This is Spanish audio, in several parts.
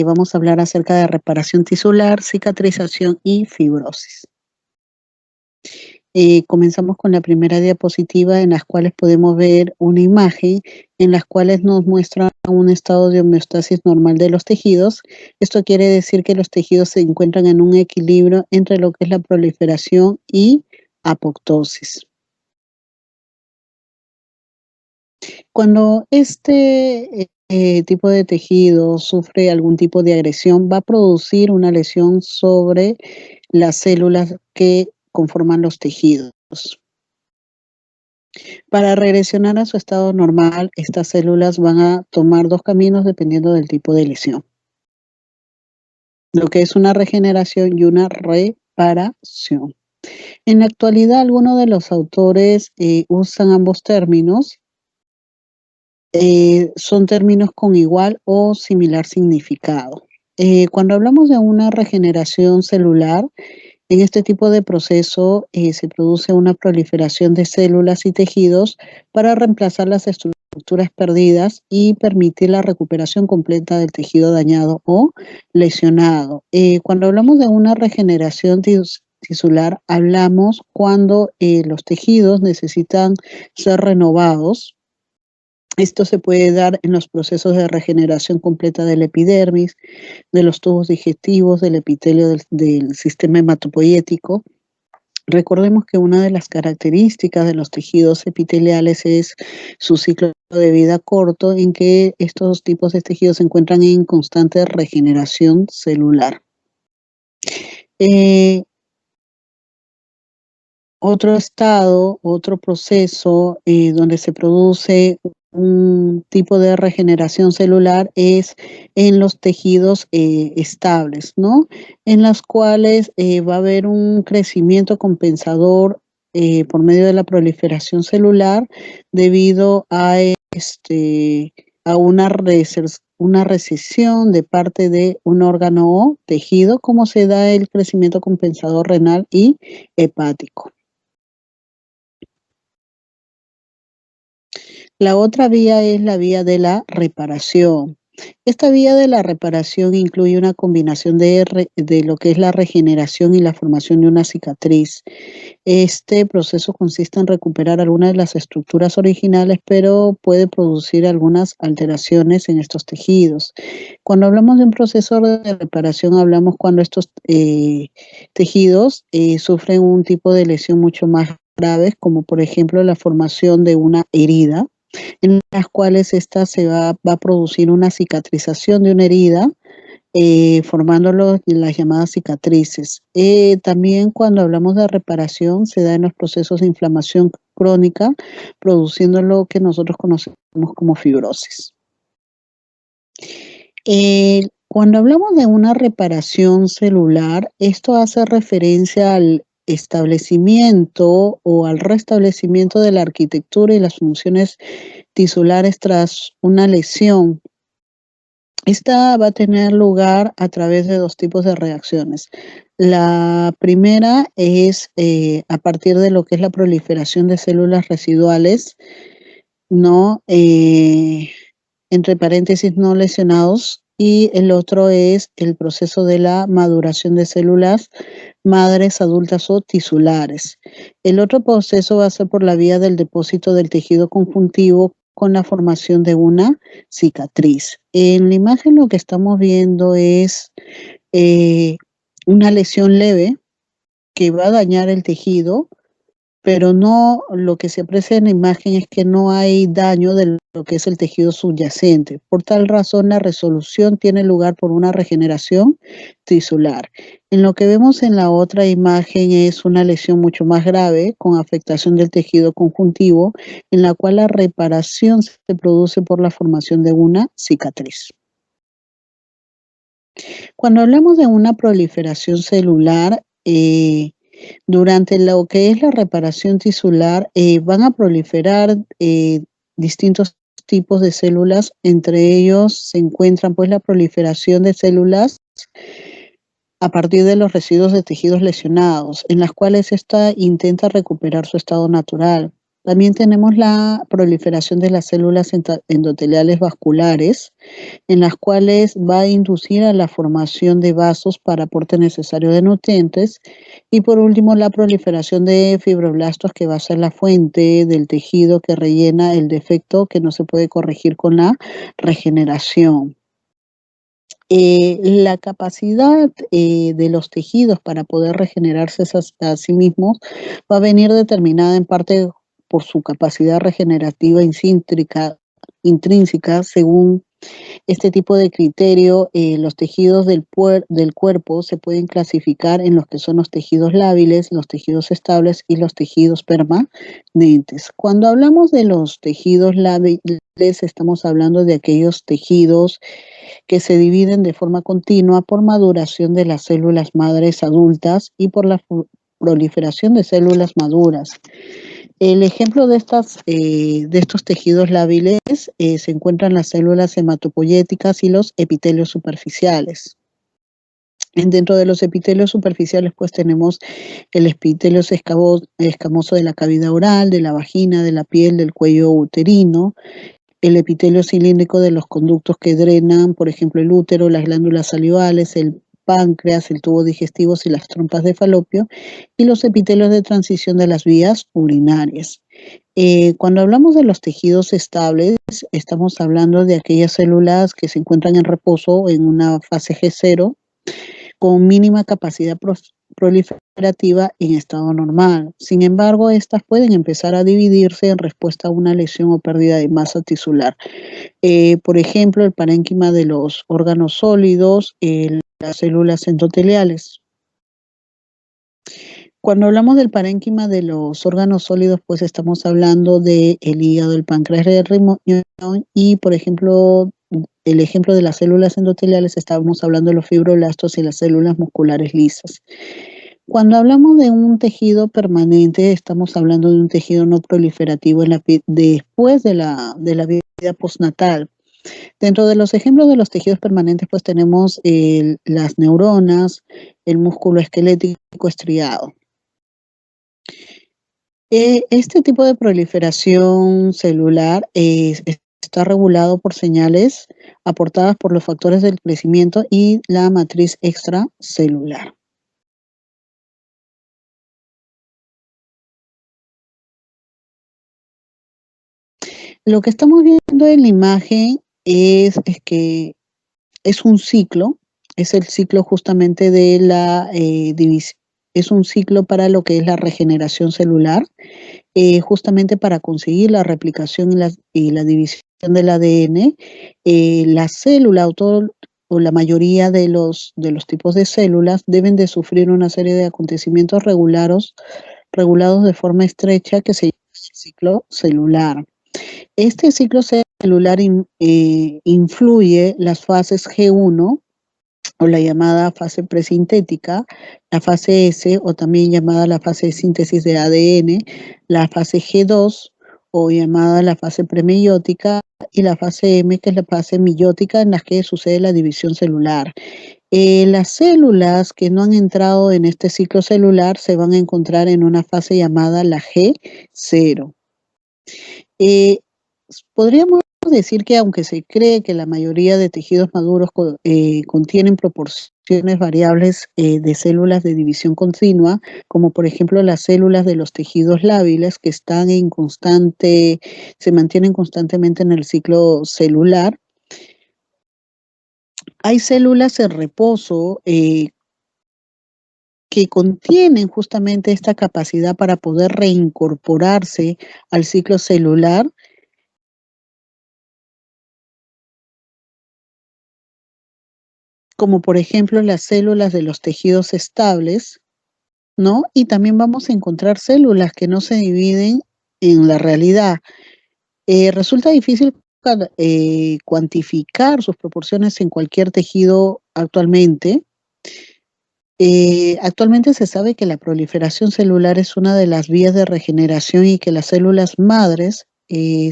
Vamos a hablar acerca de reparación tisular, cicatrización y fibrosis. Comenzamos con la primera diapositiva en las cuales podemos ver una imagen en las cuales nos muestra un estado de homeostasis normal de los tejidos. Esto quiere decir que los tejidos se encuentran en un equilibrio entre lo que es la proliferación y apoptosis. Cuando este tipo de tejido sufre algún tipo de agresión, va a producir una lesión sobre las células que conforman los tejidos. Para regresionar a su estado normal, estas células van a tomar dos caminos dependiendo del tipo de lesión. Lo que es una regeneración y una reparación. En la actualidad, algunos de los autores usan ambos términos. Son términos con igual o similar significado. Cuando hablamos de una regeneración celular, en este tipo de proceso se produce una proliferación de células y tejidos para reemplazar las estructuras perdidas y permitir la recuperación completa del tejido dañado o lesionado. Cuando hablamos de una regeneración tisular, hablamos cuando los tejidos necesitan ser renovados. Esto se puede dar en los procesos de regeneración completa del epidermis, de los tubos digestivos, del epitelio del sistema hematopoyético. Recordemos que una de las características de los tejidos epiteliales es su ciclo de vida corto, en que estos tipos de tejidos se encuentran en constante regeneración celular. Otro estado, otro proceso donde se produce un tipo de regeneración celular es en los tejidos estables, ¿no? En las cuales va a haber un crecimiento compensador por medio de la proliferación celular debido a, a una recesión de parte de un órgano o tejido, como se da el crecimiento compensador renal y hepático. La otra vía es la vía de la reparación. Esta vía de la reparación incluye una combinación de lo que es la regeneración y la formación de una cicatriz. Este proceso consiste en recuperar algunas de las estructuras originales, pero puede producir algunas alteraciones en estos tejidos. Cuando hablamos de un proceso de reparación, hablamos cuando estos tejidos sufren un tipo de lesión mucho más grave, como por ejemplo la formación de una herida, en las cuales esta se va a producir una cicatrización de una herida, formándolo en las llamadas cicatrices. También cuando hablamos de reparación se da en los procesos de inflamación crónica, produciendo lo que nosotros conocemos como fibrosis. Cuando hablamos de una reparación celular, esto hace referencia al establecimiento o al restablecimiento de la arquitectura y las funciones tisulares tras una lesión. Esta va a tener lugar a través de dos tipos de reacciones. La primera es a partir de lo que es la proliferación de células residuales, ¿no? Entre paréntesis, no lesionados, y el otro es el proceso de la maduración de células madres adultas o tisulares. El otro proceso va a ser por la vía del depósito del tejido conjuntivo con la formación de una cicatriz. En la imagen lo que estamos viendo es una lesión leve que va a dañar el tejido, pero no, lo que se aprecia en la imagen es que no hay daño de lo que es el tejido subyacente. Por tal razón, la resolución tiene lugar por una regeneración tisular. En lo que vemos en la otra imagen es una lesión mucho más grave, con afectación del tejido conjuntivo, en la cual la reparación se produce por la formación de una cicatriz. Cuando hablamos de una proliferación celular, durante lo que es la reparación tisular, van a proliferar distintos tipos de células. Entre ellos se encuentran pues la proliferación de células a partir de los residuos de tejidos lesionados, en las cuales ésta intenta recuperar su estado natural. También tenemos la proliferación de las células endoteliales vasculares, en las cuales va a inducir a la formación de vasos para aporte necesario de nutrientes. Y por último, la proliferación de fibroblastos, que va a ser la fuente del tejido que rellena el defecto que no se puede corregir con la regeneración. La capacidad de los tejidos para poder regenerarse a sí mismos va a venir determinada en parte por su capacidad regenerativa intrínseca. Según este tipo de criterio, los tejidos del cuerpo se pueden clasificar en los que son los tejidos lábiles, los tejidos estables y los tejidos permanentes. Cuando hablamos de los tejidos lábiles, estamos hablando de aquellos tejidos que se dividen de forma continua por maduración de las células madres adultas y por la proliferación de células maduras. El ejemplo de estos tejidos lábiles se encuentran las células hematopoyéticas y los epitelios superficiales. Dentro de los epitelios superficiales, pues tenemos el epitelio escamoso de la cavidad oral, de la vagina, de la piel, del cuello uterino, el epitelio cilíndrico de los conductos que drenan, por ejemplo, el útero, las glándulas salivales, el páncreas, el tubo digestivo y las trompas de falopio, y los epitelios de transición de las vías urinarias. Cuando hablamos de los tejidos estables, estamos hablando de aquellas células que se encuentran en reposo en una fase G0 con mínima capacidad proliferativa en estado normal. Sin embargo, estas pueden empezar a dividirse en respuesta a una lesión o pérdida de masa tisular. Por ejemplo, el parénquima de los órganos sólidos, las células endoteliales. Cuando hablamos del parénquima de los órganos sólidos, pues estamos hablando del hígado, el páncreas, el riñón y, por ejemplo, el ejemplo de las células endoteliales, estábamos hablando de los fibroblastos y las células musculares lisas. Cuando hablamos de un tejido permanente, estamos hablando de un tejido no proliferativo después de la vida postnatal. Dentro de los ejemplos de los tejidos permanentes, pues tenemos las neuronas, el músculo esquelético estriado. Este tipo de proliferación celular está regulado por señales aportadas por los factores del crecimiento y la matriz extracelular. Lo que estamos viendo en la imagen es que es un ciclo, es el ciclo justamente de la división, es un ciclo para lo que es la regeneración celular, justamente para conseguir la replicación y la división del ADN. La célula o la mayoría de los tipos de células deben de sufrir una serie de acontecimientos regulados de forma estrecha que se llama ciclo celular. Este ciclo celular influye las fases G1 o la llamada fase presintética, la fase S o también llamada la fase de síntesis de ADN, la fase G2 o llamada la fase premeiótica y la fase M, que es la fase meiótica en la que sucede la división celular. Las células que no han entrado en este ciclo celular se van a encontrar en una fase llamada la G0. Podríamos decir que aunque se cree que la mayoría de tejidos maduros contienen proporciones variables de células de división continua, como por ejemplo las células de los tejidos lábiles que se mantienen constantemente en el ciclo celular, hay células en reposo que contienen justamente esta capacidad para poder reincorporarse al ciclo celular, como por ejemplo las células de los tejidos estables, ¿no? Y también vamos a encontrar células que no se dividen en la realidad. Resulta difícil cuantificar sus proporciones en cualquier tejido actualmente. Actualmente se sabe que la proliferación celular es una de las vías de regeneración y que las células madres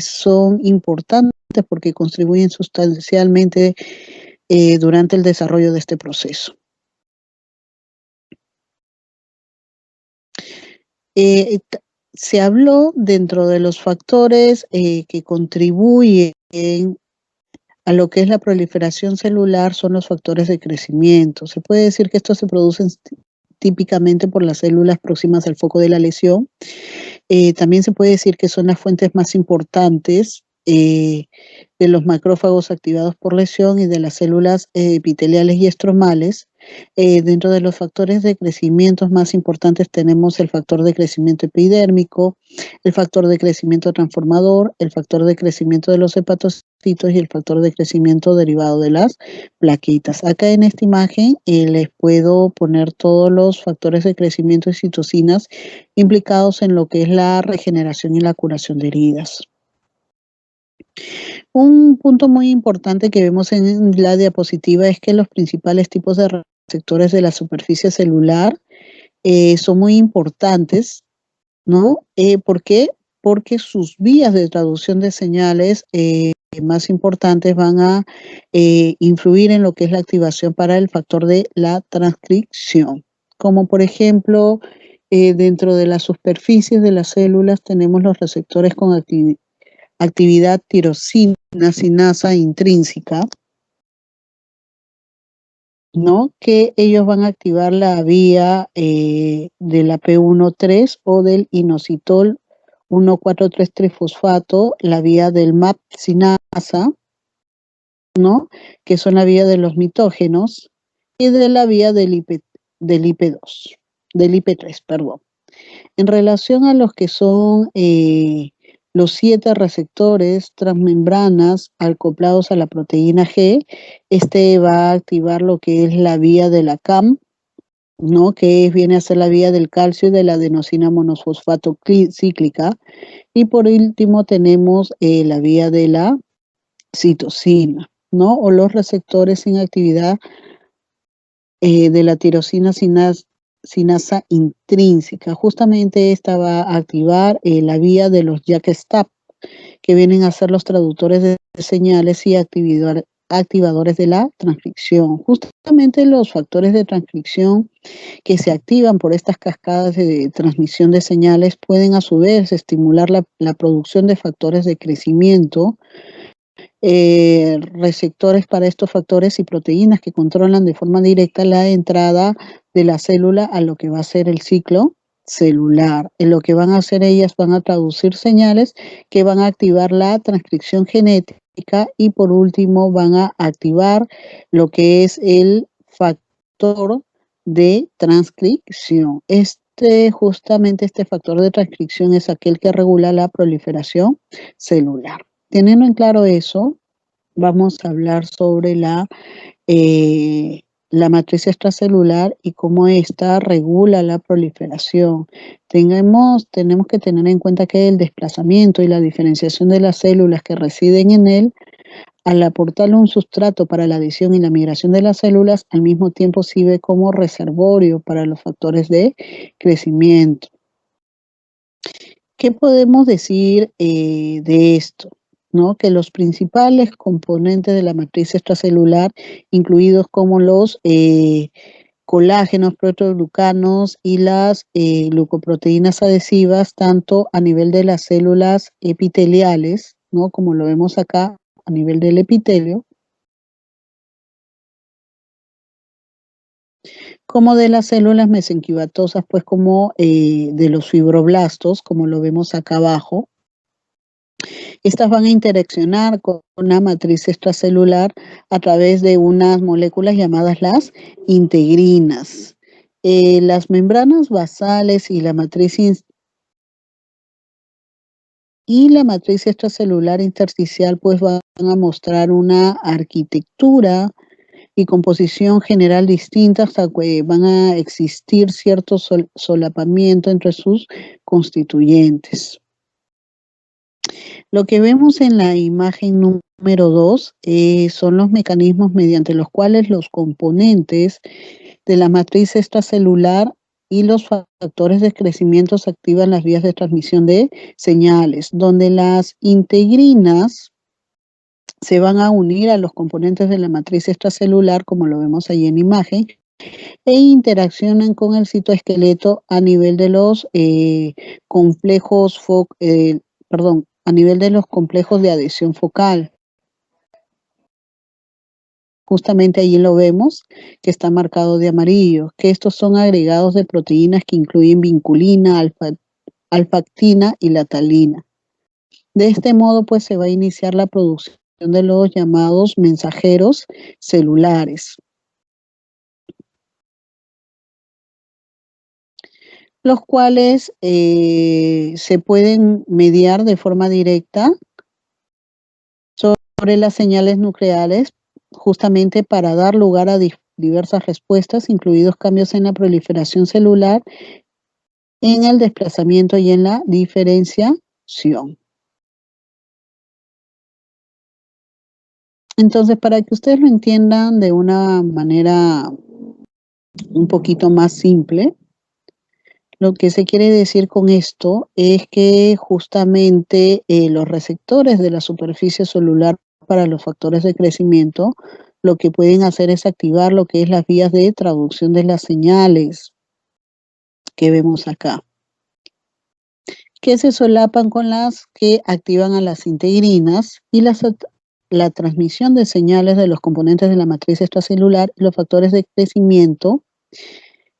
son importantes porque contribuyen sustancialmente durante el desarrollo de este proceso. Se habló dentro de los factores que contribuyen a lo que es la proliferación celular son los factores de crecimiento. Se puede decir que estos se producen típicamente por las células próximas al foco de la lesión. También se puede decir que son las fuentes más importantes de los macrófagos activados por lesión y de las células epiteliales y estromales. Dentro de los factores de crecimiento más importantes tenemos el factor de crecimiento epidérmico, el factor de crecimiento transformador, el factor de crecimiento de los hepatocitos y el factor de crecimiento derivado de las plaquetas. Acá en esta imagen les puedo poner todos los factores de crecimiento y citocinas implicados en lo que es la regeneración y la curación de heridas. Un punto muy importante que vemos en la diapositiva es que los principales tipos de receptores de la superficie celular son muy importantes, ¿no? ¿Por qué? Porque sus vías de traducción de señales más importantes van a influir en lo que es la activación para el factor de la transcripción. Como por ejemplo, dentro de las superficies de las células tenemos los receptores con actividad tirosina, sinasa intrínseca, ¿no? Que ellos van a activar la vía de la P1,3 o del inositol 1,4,3-trifosfato, la vía del MAP sinasa, ¿no? Que son la vía de los mitógenos, y de la vía del IP2, del IP3, perdón. En relación a los que son los 7 receptores transmembranas acoplados a la proteína G, este va a activar lo que es la vía de la CAM, ¿no? Que viene a ser la vía del calcio y de la adenosina monofosfato cíclica. Y por último tenemos la vía de la citosina, ¿no? O los receptores sin actividad de la tirosina sinasa intrínseca. Justamente esta va a activar la vía de los JAK-STAT, que vienen a ser los traductores de señales y activadores de la transcripción. Justamente los factores de transcripción que se activan por estas cascadas de transmisión de señales pueden a su vez estimular la producción de factores de crecimiento, receptores para estos factores y proteínas que controlan de forma directa la entrada de la célula a lo que va a ser el ciclo celular. En lo que van a hacer ellas van a traducir señales que van a activar la transcripción genética y por último van a activar lo que es el factor de transcripción. Justamente este factor de transcripción es aquel que regula la proliferación celular. Teniendo en claro eso, vamos a hablar sobre la matriz extracelular y cómo ésta regula la proliferación. Tenemos que tener en cuenta que el desplazamiento y la diferenciación de las células que residen en él, al aportarle un sustrato para la adición y la migración de las células, al mismo tiempo sirve como reservorio para los factores de crecimiento. ¿Qué podemos decir de esto? ¿No? Que los principales componentes de la matriz extracelular, incluidos como los colágenos, proteoglucanos y las glucoproteínas adhesivas, tanto a nivel de las células epiteliales, ¿no? Como lo vemos acá, a nivel del epitelio, como de las células mesenquimatosas, pues como de los fibroblastos, como lo vemos acá abajo. Estas van a interaccionar con una matriz extracelular a través de unas moléculas llamadas las integrinas. Las membranas basales y la matriz extracelular intersticial pues van a mostrar una arquitectura y composición general distinta hasta que van a existir cierto solapamiento entre sus constituyentes. Lo que vemos en la imagen número 2 son los mecanismos mediante los cuales los componentes de la matriz extracelular y los factores de crecimiento se activan las vías de transmisión de señales, donde las integrinas se van a unir a los componentes de la matriz extracelular, como lo vemos ahí en imagen, e interaccionan con el citoesqueleto a nivel de los complejos, a nivel de los complejos de adhesión focal. Justamente allí lo vemos, que está marcado de amarillo, que estos son agregados de proteínas que incluyen vinculina, alfactina y la talina. De este modo, pues se va a iniciar la producción de los llamados mensajeros celulares, los cuales se pueden mediar de forma directa sobre las señales nucleares, justamente para dar lugar a diversas respuestas, incluidos cambios en la proliferación celular, en el desplazamiento y en la diferenciación. Entonces, para que ustedes lo entiendan de una manera un poquito más simple, lo que se quiere decir con esto es que justamente los receptores de la superficie celular para los factores de crecimiento, lo que pueden hacer es activar lo que es las vías de traducción de las señales que vemos acá, que se solapan con las que activan a las integrinas y la transmisión de señales de los componentes de la matriz extracelular y los factores de crecimiento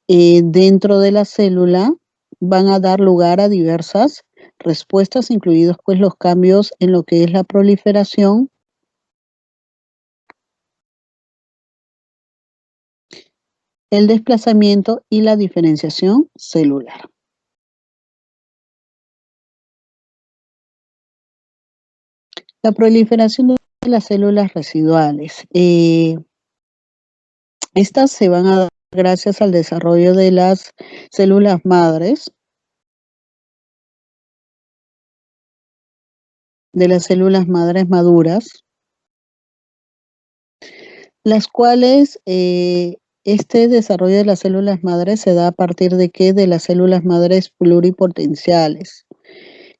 dentro de la célula van a dar lugar a diversas respuestas, incluidos pues los cambios en lo que es la proliferación, el desplazamiento y la diferenciación celular. La proliferación de las células residuales. Estas se van a dar gracias al desarrollo de las células madres, maduras, las cuales este desarrollo de las células madres se da a partir de qué? De las células madres pluripotenciales,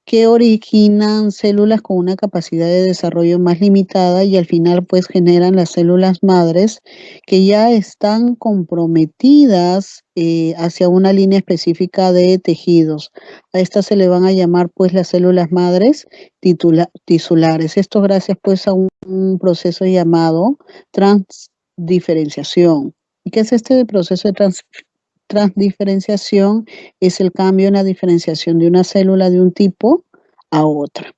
que originan células con una capacidad de desarrollo más limitada y al final pues generan las células madres que ya están comprometidas hacia una línea específica de tejidos. A estas se le van a llamar pues las células madres tisulares. Esto gracias pues a un proceso llamado transdiferenciación. ¿Y qué es este proceso de transdiferenciación? Es el cambio en la diferenciación de una célula de un tipo a otra.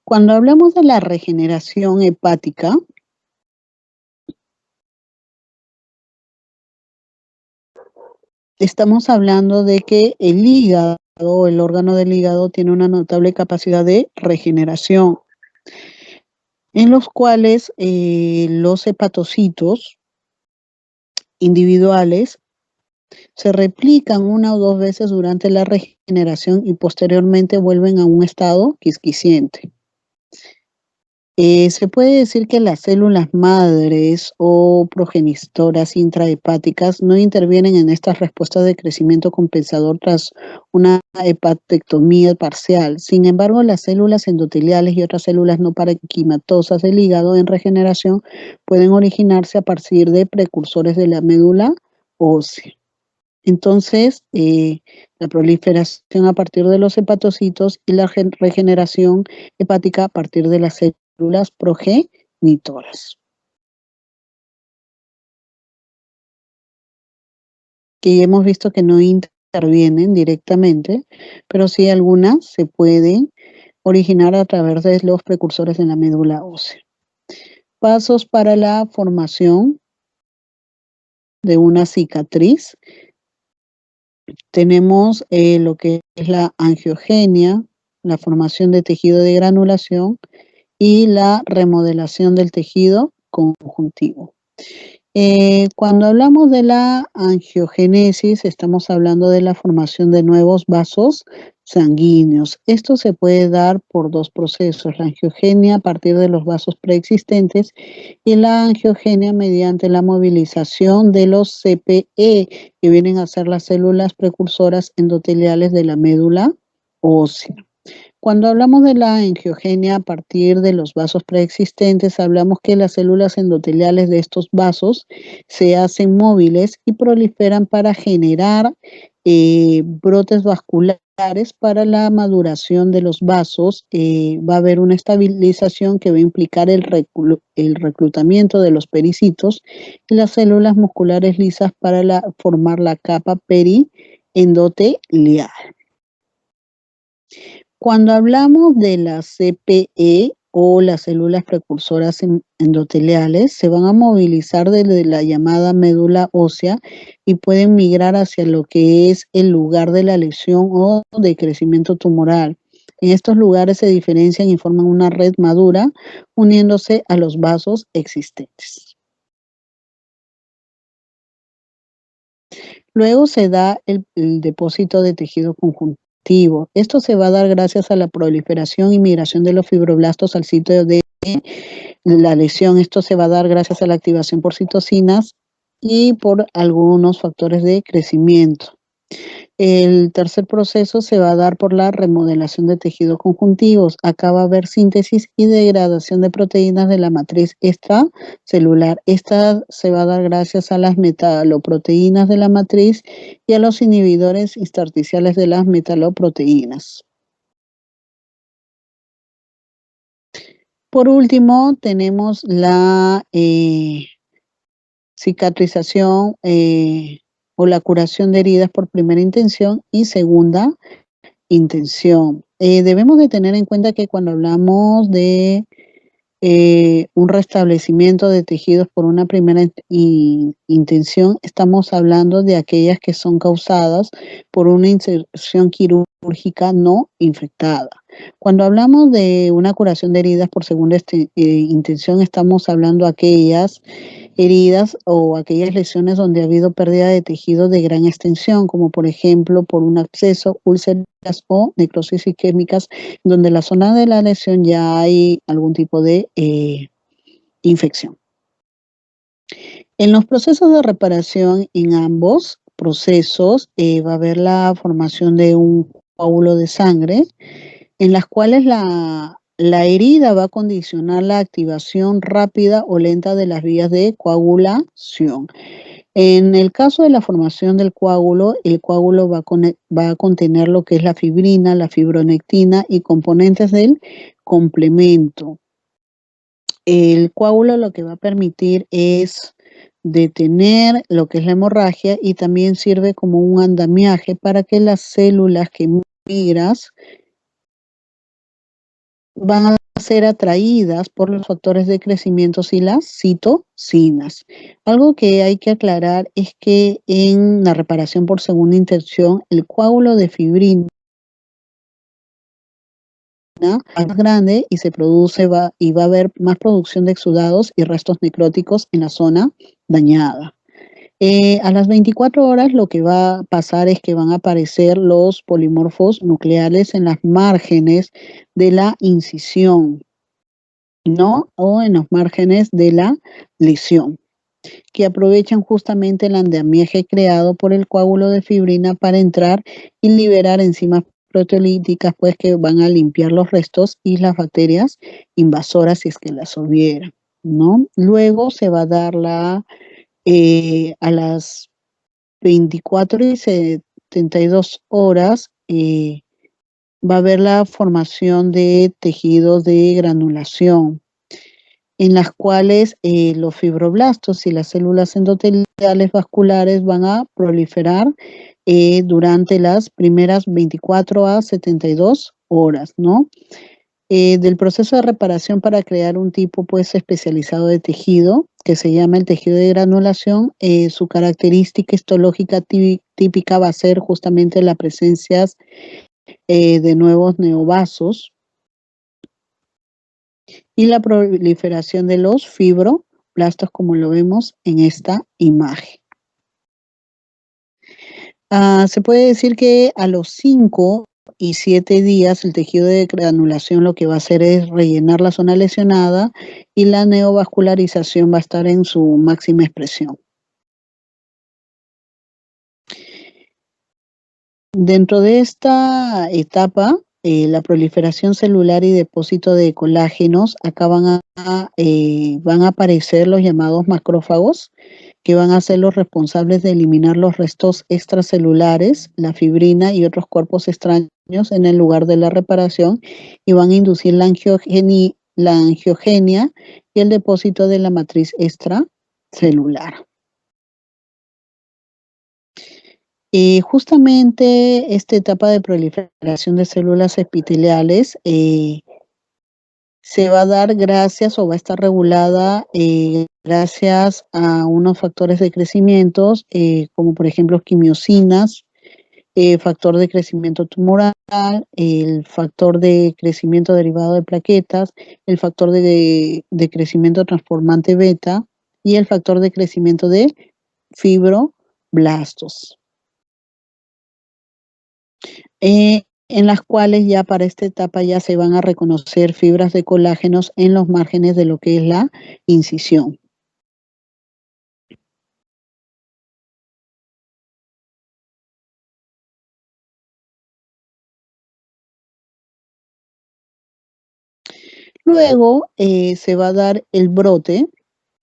Cuando hablamos de la regeneración hepática, estamos hablando de que el hígado, el órgano del hígado, tiene una notable capacidad de regeneración, en los cuales los hepatocitos individuales se replican una o dos veces durante la regeneración y posteriormente vuelven a un estado quisquiciente. Se puede decir que las células madres o progenistoras intrahepáticas no intervienen en estas respuestas de crecimiento compensador tras una hepatectomía parcial. Sin embargo, las células endoteliales y otras células no parenquimatosas del hígado en regeneración pueden originarse a partir de precursores de la médula ósea. Entonces, la proliferación a partir de los hepatocitos y la regeneración hepática a partir de las células progenitoras, que ya hemos visto que no intervienen directamente, pero sí algunas se pueden originar a través de los precursores de la médula ósea. Pasos para la formación de una cicatriz. Tenemos lo que es la angiogenia, la formación de tejido de granulación y la remodelación del tejido conjuntivo. Cuando hablamos de la angiogénesis, estamos hablando de la formación de nuevos vasos sanguíneos. Esto se puede dar por dos procesos, la angiogenia a partir de los vasos preexistentes y la angiogenia mediante la movilización de los CPE, que vienen a ser las células precursoras endoteliales de la médula ósea. Cuando hablamos de la angiogenia a partir de los vasos preexistentes, hablamos que las células endoteliales de estos vasos se hacen móviles y proliferan para generar brotes vasculares para la maduración de los vasos. Va a haber una estabilización que va a implicar el reclutamiento de los pericitos y las células musculares lisas para formar la capa periendotelial. Cuando hablamos de las CPE o las células precursoras endoteliales, se van a movilizar desde la llamada médula ósea y pueden migrar hacia lo que es el lugar de la lesión o de crecimiento tumoral. En estos lugares se diferencian y forman una red madura uniéndose a los vasos existentes. Luego se da el depósito de tejido conjuntivo. Esto se va a dar gracias a la proliferación y migración de los fibroblastos al sitio de la lesión. Esto se va a dar gracias a la activación por citocinas y por algunos factores de crecimiento. El tercer proceso se va a dar por la remodelación de tejidos conjuntivos. Acá va a haber síntesis y degradación de proteínas de la matriz extracelular. Esta se va a dar gracias a las metaloproteínas de la matriz y a los inhibidores intersticiales de las metaloproteínas. Por último, tenemos la cicatrización o la curación de heridas por primera intención y segunda intención. Debemos de tener en cuenta que cuando hablamos de un restablecimiento de tejidos por una primera intención, estamos hablando de aquellas que son causadas por una inserción quirúrgica no infectada. Cuando hablamos de una curación de heridas por segunda intención, estamos hablando de aquellas heridas o aquellas lesiones donde ha habido pérdida de tejido de gran extensión, como por ejemplo por un absceso, úlceras o necrosis isquémicas, donde en la zona de la lesión ya hay algún tipo de infección. En los procesos de reparación, en ambos procesos, va a haber la formación de un coágulo de sangre, en las cuales la herida va a condicionar la activación rápida o lenta de las vías de coagulación. En el caso de la formación del coágulo, el coágulo va a contener lo que es la fibrina, la fibronectina y componentes del complemento. El coágulo lo que va a permitir es detener lo que es la hemorragia y también sirve como un andamiaje para que las células que migras van a ser atraídas por los factores de crecimiento y las citocinas. Algo que hay que aclarar es que en la reparación por segunda intención, el coágulo de fibrina es más grande y se produce y va a haber más producción de exudados y restos necróticos en la zona dañada. A las 24 horas lo que va a pasar es que van a aparecer los polimorfos nucleares en las márgenes de la incisión, ¿no? O en los márgenes de la lesión, que aprovechan justamente el andamiaje creado por el coágulo de fibrina para entrar y liberar enzimas proteolíticas, pues que van a limpiar los restos y las bacterias invasoras si es que las hubiera, ¿no? Luego se va a dar a las 24 y 72 horas, va a haber la formación de tejidos de granulación, en las cuales los fibroblastos y las células endoteliales vasculares van a proliferar durante las primeras 24 a 72 horas, ¿no? Del proceso de reparación para crear un tipo pues especializado de tejido que se llama el tejido de granulación, su característica histológica típica va a ser justamente la presencia de nuevos neovasos y la proliferación de los fibroblastos. fibroblastos, como lo vemos en esta imagen. Se puede decir que a los 5 y 7 días el tejido de granulación lo que va a hacer es rellenar la zona lesionada y la neovascularización va a estar en su máxima expresión. Dentro de esta etapa, la proliferación celular y depósito de colágenos, acá van a aparecer los llamados macrófagos, que van a ser los responsables de eliminar los restos extracelulares, la fibrina y otros cuerpos extraños en el lugar de la reparación, y van a inducir la angiogenia y el depósito de la matriz extracelular. Justamente esta etapa de proliferación de células epiteliales se va a dar gracias o va a estar regulada gracias a unos factores de crecimiento, como por ejemplo quimiosinas, factor de crecimiento tumoral, el factor de crecimiento derivado de plaquetas, el factor de crecimiento transformante beta y el factor de crecimiento de fibroblastos. En las cuales ya para esta etapa ya se van a reconocer fibras de colágenos en los márgenes de lo que es la incisión. Luego se va a dar el brote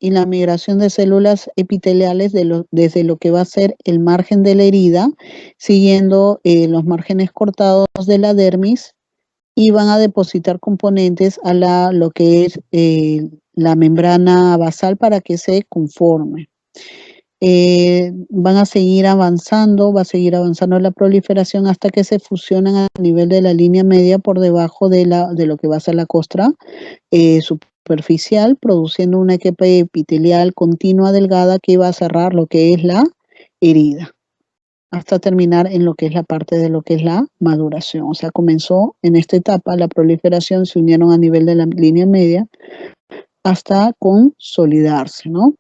y la migración de células epiteliales desde lo que va a ser el margen de la herida, siguiendo los márgenes cortados de la dermis, y van a depositar componentes a lo que es la membrana basal para que se conforme. Van a seguir avanzando, va a seguir avanzando la proliferación hasta que se fusionan a nivel de la línea media por debajo de lo que va a ser la costra superficial, produciendo una capa epitelial continua delgada que va a cerrar lo que es la herida, hasta terminar en lo que es la parte de lo que es la maduración. O sea, comenzó en esta etapa la proliferación, se unieron a nivel de la línea media hasta consolidarse, ¿no?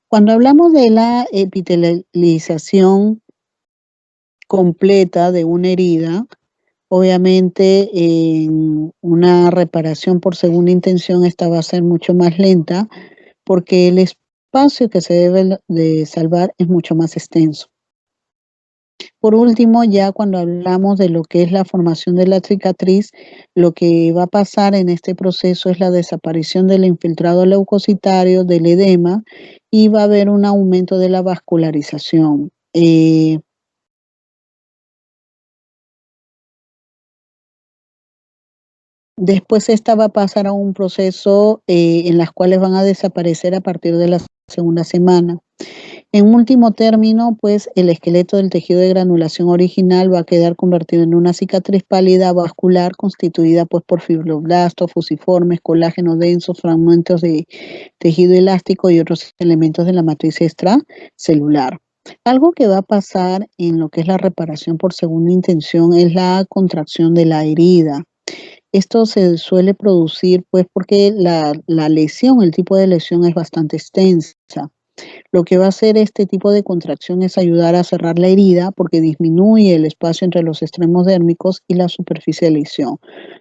Cuando hablamos de la epitelialización completa de una herida, obviamente en una reparación por segunda intención esta va a ser mucho más lenta porque el espacio que se debe de salvar es mucho más extenso. Por último, ya cuando hablamos de lo que es la formación de la cicatriz, lo que va a pasar en este proceso es la desaparición del infiltrado leucocitario, del edema, y va a haber un aumento de la vascularización. Después esta va a pasar a un proceso en las cuales van a desaparecer a partir de la segunda semana. En último término, pues el esqueleto del tejido de granulación original va a quedar convertido en una cicatriz pálida vascular constituida pues por fibroblastos, fusiformes, colágeno denso, fragmentos de tejido elástico y otros elementos de la matriz extracelular. Algo que va a pasar en lo que es la reparación por segunda intención es la contracción de la herida. Esto se suele producir pues porque la lesión, el tipo de lesión es bastante extensa. Lo que va a hacer este tipo de contracción es ayudar a cerrar la herida porque disminuye el espacio entre los extremos dérmicos y la superficie de lesión.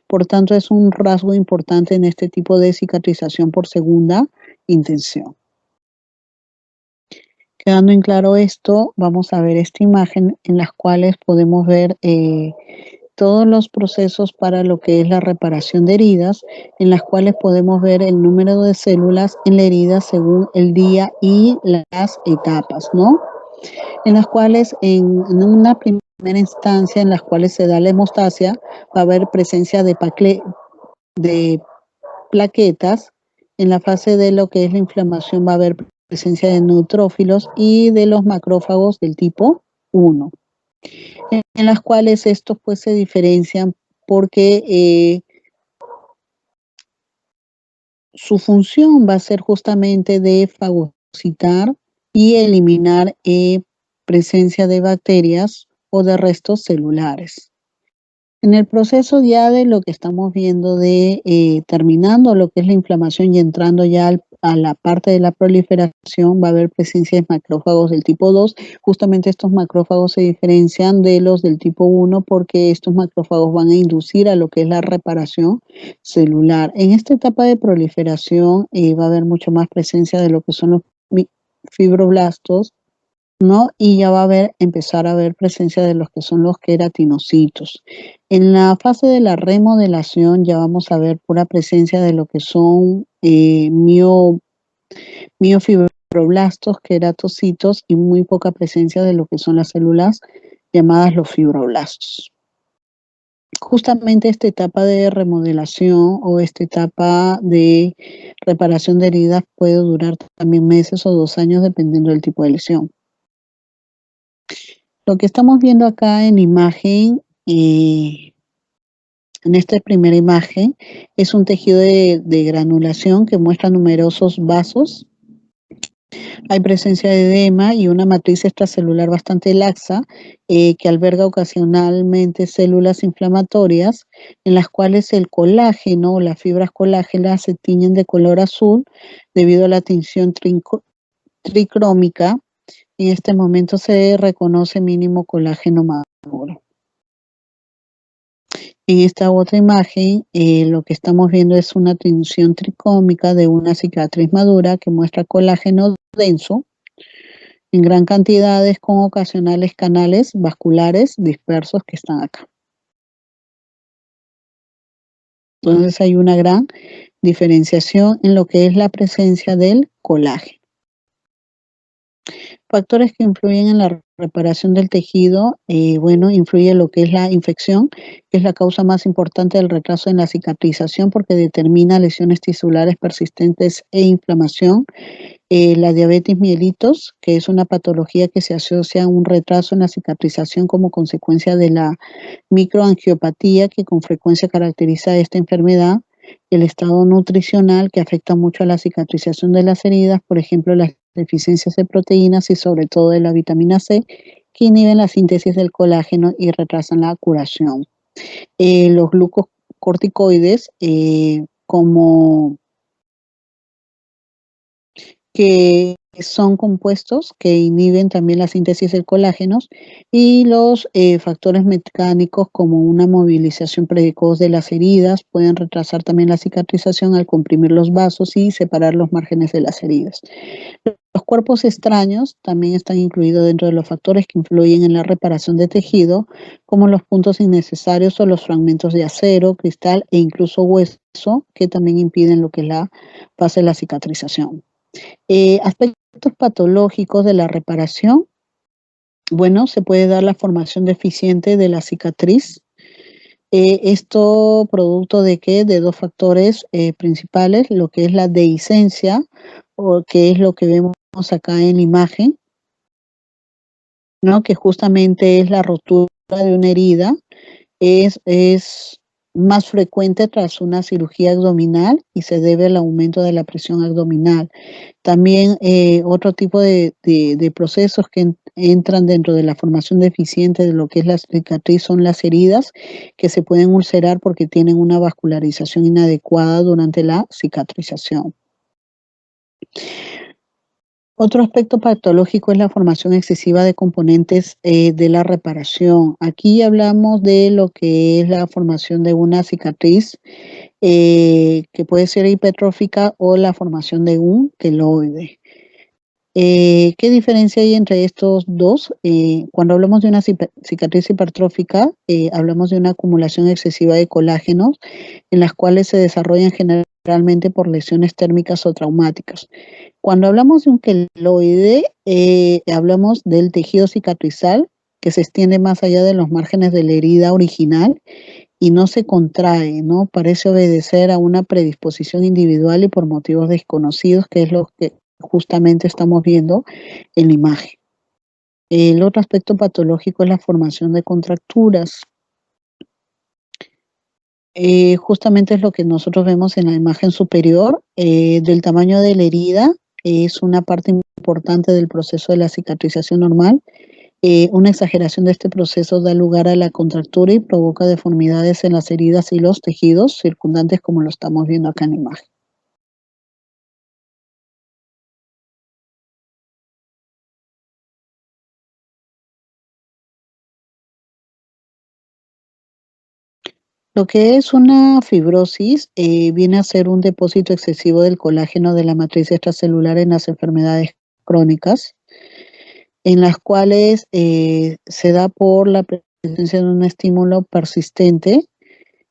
Por tanto, es un rasgo importante en este tipo de cicatrización por segunda intención. Quedando en claro esto, vamos a ver esta imagen en las cuales podemos ver todos los procesos para lo que es la reparación de heridas, en las cuales podemos ver el número de células en la herida según el día y las etapas, ¿no? En las cuales en una primera instancia en las cuales se da la hemostasia, va a haber presencia de plaquetas. En la fase de lo que es la inflamación va a haber presencia de neutrófilos y de los macrófagos del tipo 1, en las cuales estos pues se diferencian porque su función va a ser justamente de fagocitar y eliminar presencia de bacterias o de restos celulares. En el proceso ya de lo que estamos viendo de terminando lo que es la inflamación y entrando ya a la parte de la proliferación, va a haber presencia de macrófagos del tipo 2. Justamente estos macrófagos se diferencian de los del tipo 1 porque estos macrófagos van a inducir a lo que es la reparación celular. En esta etapa de proliferación va a haber mucho más presencia de lo que son los fibroblastos, ¿no? Y ya va a empezar a haber presencia de los que son los queratinocitos. En la fase de la remodelación ya vamos a ver pura presencia de lo que son miofibroblastos, queratocitos y muy poca presencia de lo que son las células llamadas los fibroblastos. Justamente esta etapa de remodelación o esta etapa de reparación de heridas puede durar también meses o 2 años dependiendo del tipo de lesión. Lo que estamos viendo acá en imagen, en esta primera imagen, es un tejido de granulación que muestra numerosos vasos. Hay presencia de edema y una matriz extracelular bastante laxa que alberga ocasionalmente células inflamatorias en las cuales el colágeno o las fibras colágenas se tiñen de color azul debido a la tinción tricrómica. En este momento se reconoce mínimo colágeno maduro. En esta otra imagen, lo que estamos viendo es una tinción tricómica de una cicatriz madura que muestra colágeno denso en gran cantidades con ocasionales canales vasculares dispersos que están acá. Entonces hay una gran diferenciación en lo que es la presencia del colágeno. Factores que influyen en la reparación del tejido, influye lo que es la infección, que es la causa más importante del retraso en la cicatrización porque determina lesiones tisulares persistentes e inflamación. La diabetes mellitus, que es una patología que se asocia a un retraso en la cicatrización como consecuencia de la microangiopatía que con frecuencia caracteriza esta enfermedad. El estado nutricional que afecta mucho a la cicatrización de las heridas, por ejemplo, las deficiencias de proteínas y sobre todo de la vitamina C, que inhiben la síntesis del colágeno y retrasan la curación. Los glucocorticoides, como que son compuestos que inhiben también la síntesis del colágeno y los factores mecánicos como una movilización precoz de las heridas pueden retrasar también la cicatrización al comprimir los vasos y separar los márgenes de las heridas. Los cuerpos extraños también están incluidos dentro de los factores que influyen en la reparación de tejido, como los puntos innecesarios o los fragmentos de acero, cristal e incluso hueso, que también impiden lo que es la fase de la cicatrización. Aspectos patológicos de la reparación. Bueno, se puede dar la formación deficiente de la cicatriz. Esto producto de qué? De dos factores principales, lo que es la dehiscencia, o que es lo que vemos acá en la imagen, ¿no? Que justamente es la rotura de una herida, es más frecuente tras una cirugía abdominal y se debe al aumento de la presión abdominal. También otro tipo de procesos que entran dentro de la formación deficiente de lo que es la cicatriz son las heridas que se pueden ulcerar porque tienen una vascularización inadecuada durante la cicatrización. Otro aspecto patológico es la formación excesiva de componentes de la reparación. Aquí hablamos de lo que es la formación de una cicatriz que puede ser hipertrófica o la formación de un queloide. ¿Qué diferencia hay entre estos dos? Cuando hablamos de una cicatriz hipertrófica, hablamos de una acumulación excesiva de colágenos en las cuales se desarrollan generalmente por lesiones térmicas o traumáticas. Cuando hablamos de un queloide, hablamos del tejido cicatrizal que se extiende más allá de los márgenes de la herida original y no se contrae, ¿no? Parece obedecer a una predisposición individual y por motivos desconocidos, que es lo que justamente estamos viendo en la imagen. El otro aspecto patológico es la formación de contracturas. Justamente es lo que nosotros vemos en la imagen superior, del tamaño de la herida, es una parte importante del proceso de la cicatrización normal. Una exageración de este proceso da lugar a la contractura y provoca deformidades en las heridas y los tejidos circundantes, como lo estamos viendo acá en la imagen. Lo que es una fibrosis viene a ser un depósito excesivo del colágeno de la matriz extracelular en las enfermedades crónicas, en las cuales se da por la presencia de un estímulo persistente.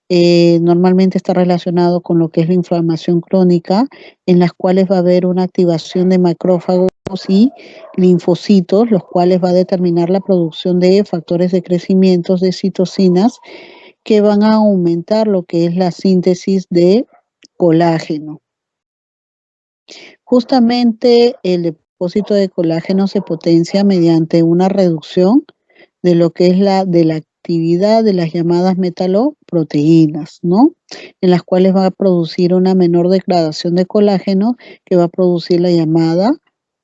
Normalmente está relacionado con lo que es la inflamación crónica, en las cuales va a haber una activación de macrófagos y linfocitos, los cuales va a determinar la producción de factores de crecimiento de citocinas que van a aumentar lo que es la síntesis de colágeno. Justamente el depósito de colágeno se potencia mediante una reducción de lo que es de la actividad de las llamadas metaloproteínas, ¿no? En las cuales va a producir una menor degradación de colágeno que va a producir la llamada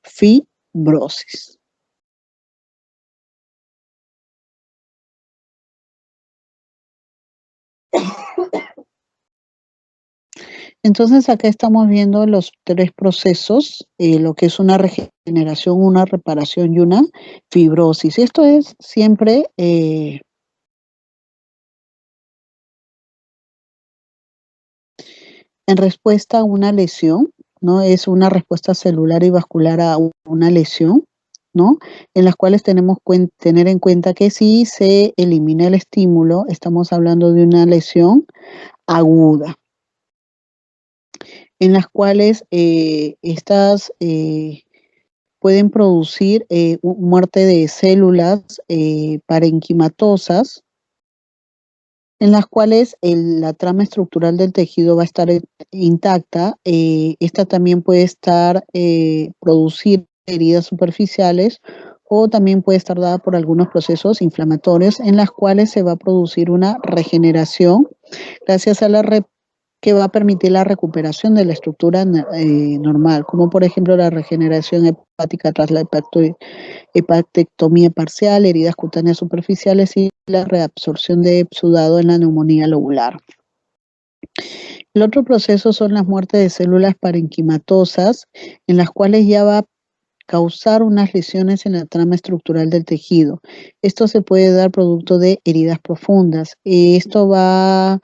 fibrosis. Entonces acá estamos viendo los tres procesos, lo que es una regeneración, una reparación y una fibrosis. Esto es siempre en respuesta a una lesión, ¿no? Es una respuesta celular y vascular a una lesión, ¿no? En las cuales tenemos que tener en cuenta que si se elimina el estímulo, estamos hablando de una lesión aguda, en las cuales estas pueden producir muerte de células parenquimatosas, en las cuales la trama estructural del tejido va a estar intacta. Esta también puede estar producir heridas superficiales o también puede estar dada por algunos procesos inflamatorios en las cuales se va a producir una regeneración gracias a la que va a permitir la recuperación de la estructura normal, como por ejemplo la regeneración hepática tras la hepatectomía parcial, heridas cutáneas superficiales y la reabsorción de exudado en la neumonía lobular. El otro proceso son las muertes de células parenquimatosas, en las cuales ya va a causar unas lesiones en la trama estructural del tejido. Esto se puede dar producto de heridas profundas. Esto va a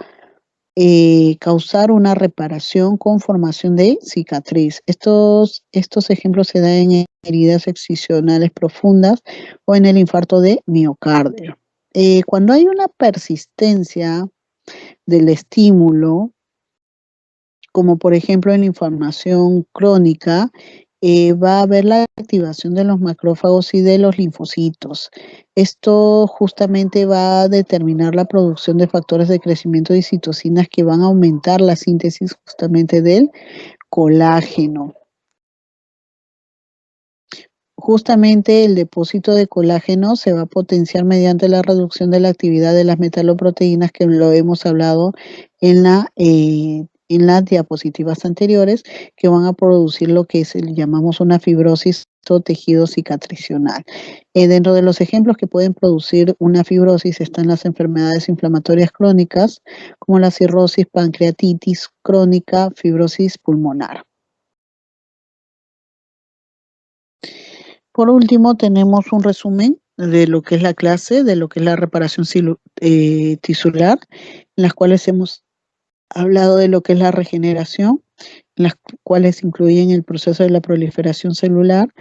causar una reparación con formación de cicatriz. Estos ejemplos se dan en heridas excisionales profundas o en el infarto de miocardio. Cuando hay una persistencia del estímulo, como por ejemplo en la inflamación crónica, va a haber la activación de los macrófagos y de los linfocitos. Esto justamente va a determinar la producción de factores de crecimiento y citocinas que van a aumentar la síntesis justamente del colágeno. Justamente el depósito de colágeno se va a potenciar mediante la reducción de la actividad de las metaloproteínas, que lo hemos hablado en las diapositivas anteriores, que van a producir lo que llamamos una fibrosis o tejido cicatricional. Dentro de los ejemplos que pueden producir una fibrosis están las enfermedades inflamatorias crónicas, como la cirrosis, pancreatitis crónica, fibrosis pulmonar. Por último, tenemos un resumen de lo que es la clase, de lo que es la reparación tisular, en las cuales hemos hablado de lo que es la regeneración, en las cuales incluyen el proceso de la proliferación celular,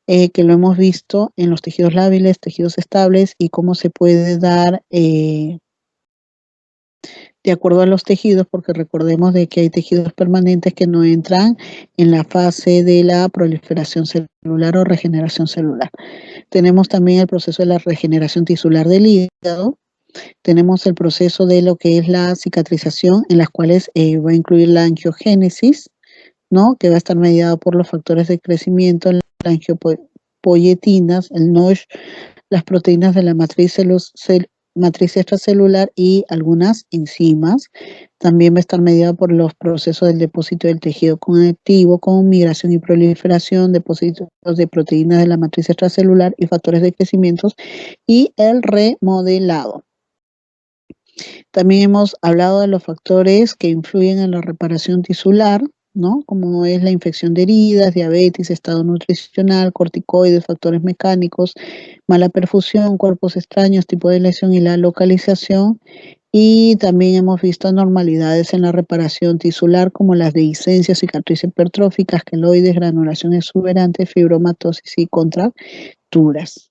que lo hemos visto en los tejidos lábiles, tejidos estables y cómo se puede dar de acuerdo a los tejidos, porque recordemos de que hay tejidos permanentes que no entran en la fase de la proliferación celular o regeneración celular. Tenemos también el proceso de la regeneración tisular del hígado. Tenemos el proceso de lo que es la cicatrización, en las cuales va a incluir la angiogénesis, ¿no? Que va a estar mediado por los factores de crecimiento, las angiopoyetinas, el NOSH, las proteínas de la matriz matriz extracelular y algunas enzimas. También va a estar mediada por los procesos del depósito del tejido conectivo con migración y proliferación, depósitos de proteínas de la matriz extracelular y factores de crecimiento y el remodelado. También hemos hablado de los factores que influyen en la reparación tisular, ¿no? Como es la infección de heridas, diabetes, estado nutricional, corticoides, factores mecánicos, mala perfusión, cuerpos extraños, tipo de lesión y la localización. Y también hemos visto anormalidades en la reparación tisular como las dehiscencias, cicatrices hipertróficas, queloides, granulación exuberante, fibromatosis y contracturas.